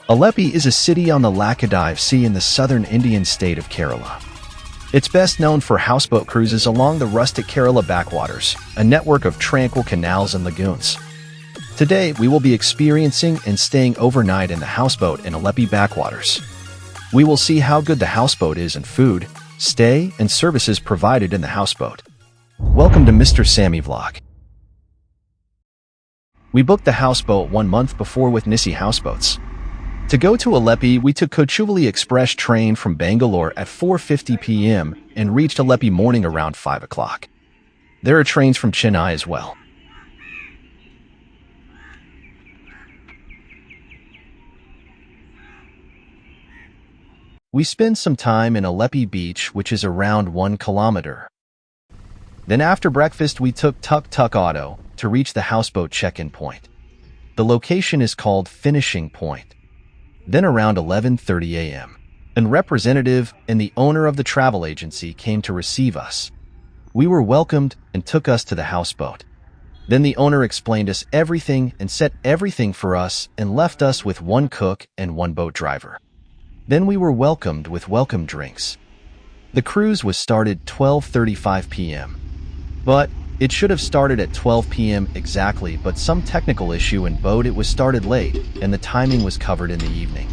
Alleppey is a city on the Laccadive Sea in the southern Indian state of Kerala. It's best known for houseboat cruises along the rustic Kerala backwaters, a network of tranquil canals and lagoons. Today, we will be experiencing and staying overnight in the houseboat in Alleppey backwaters. We will see how good the houseboat is in food, stay, and services provided in the houseboat. Welcome to MrSammyVlog. We booked the houseboat 1 month before with Nissi Houseboats. To go to Alleppey, we took Kochuvali Express train from Bangalore at 4:50 p.m. and reached Alleppey morning around 5 o'clock. There are trains from Chennai as well. We spent some time in Alappuzha Beach, which is around 1 kilometer. Then after breakfast, we took tuk-tuk auto to reach the houseboat check-in point. The location is called Finishing Point. Then around 11:30 a.m., a representative and the owner of the travel agency came to receive us. We were welcomed and took us to the houseboat. Then the owner explained us everything and set everything for us and left us with 1 cook and 1 boat driver. Then we were welcomed with welcome drinks. The cruise was started 12:35 p.m. But it should have started at 12 p.m. exactly, but some technical issue in boat it was started late and the timing was covered in the evening.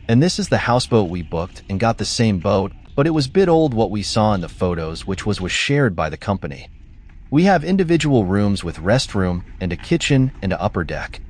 And this is the houseboat we booked and got the same boat, but it was a bit old what we saw in the photos, which was shared by the company. We have individual rooms with restroom and a kitchen and an upper deck.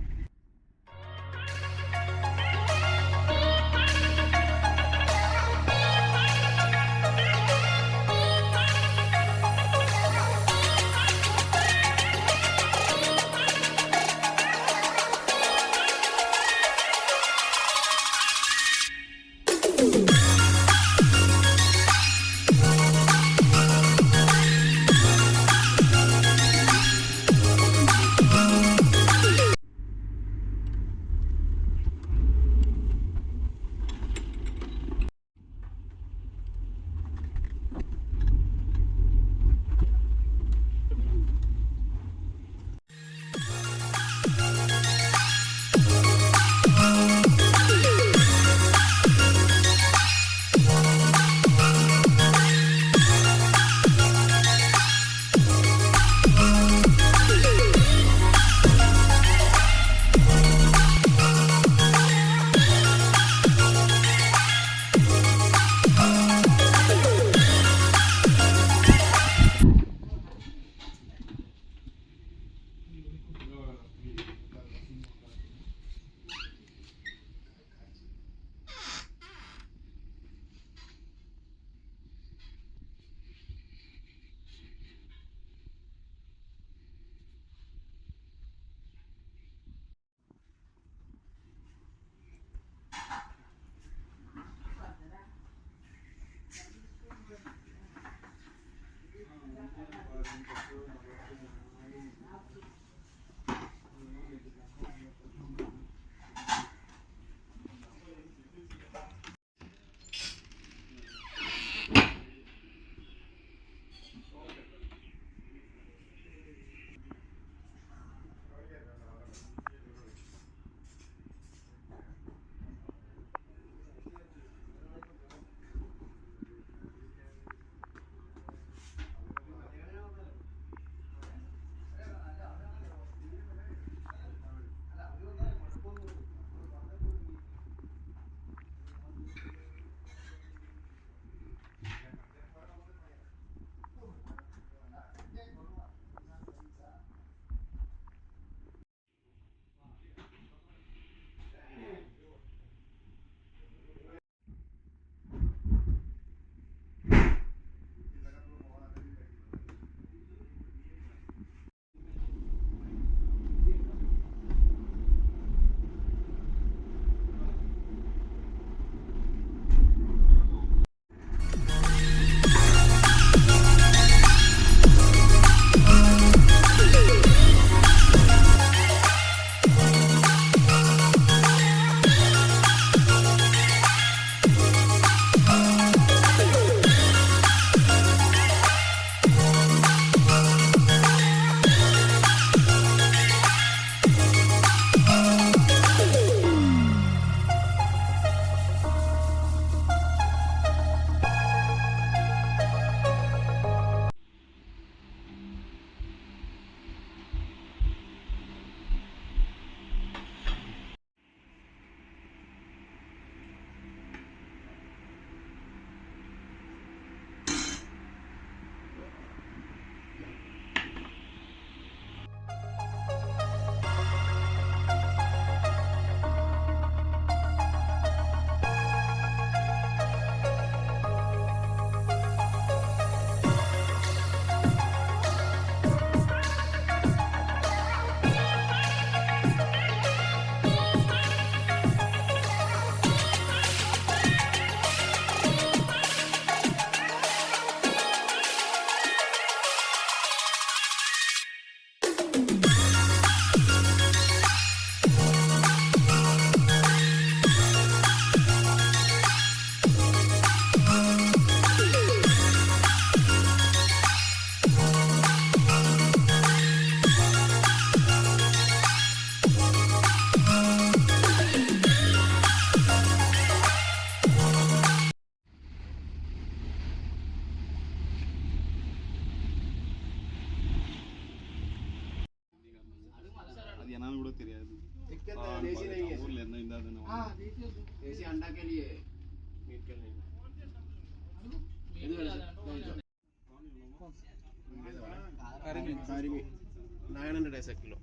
900 a kilo.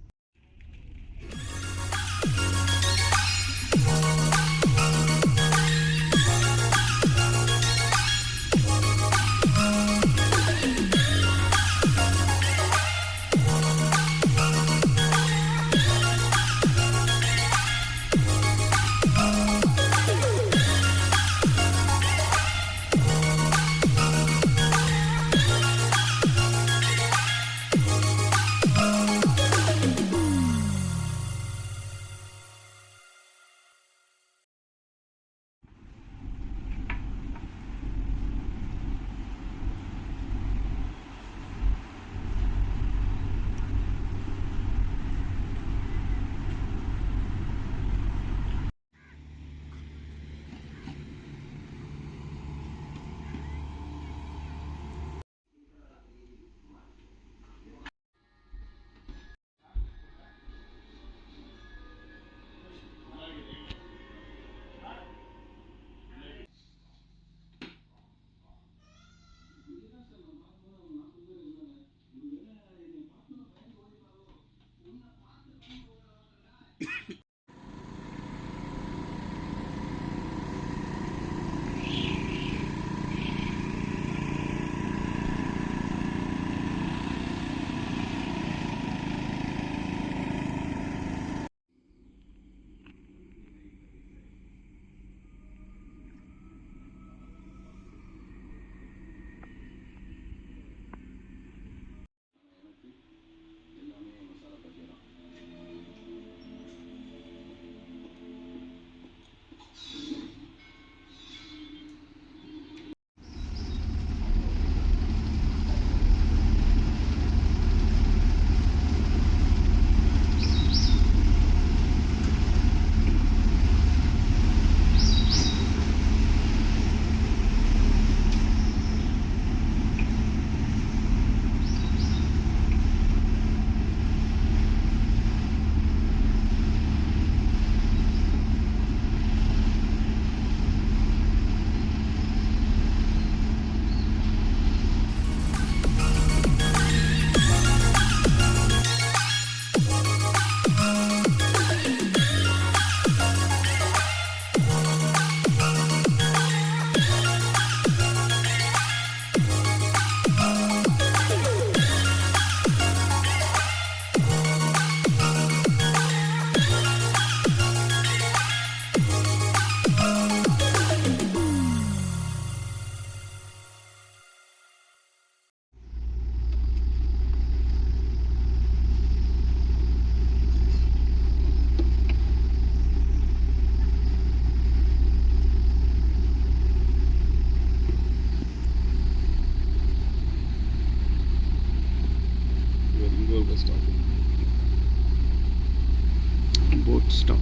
Boat stop.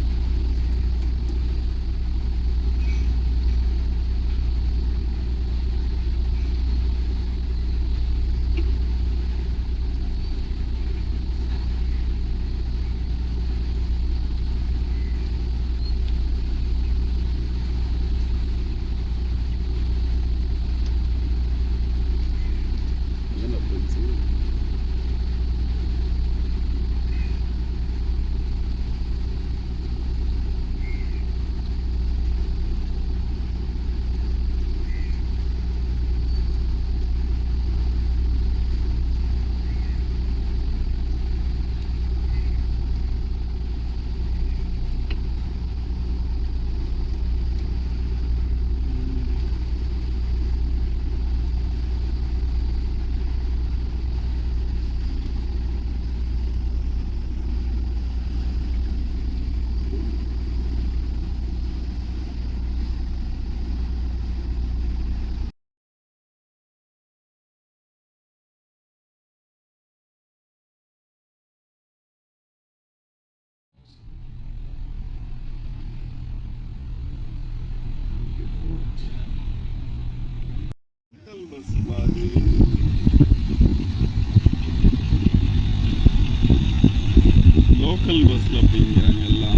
Local bus la pingranga ella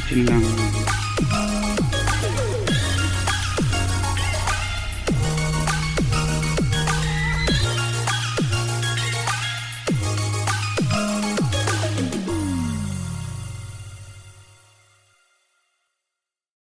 Yun lang.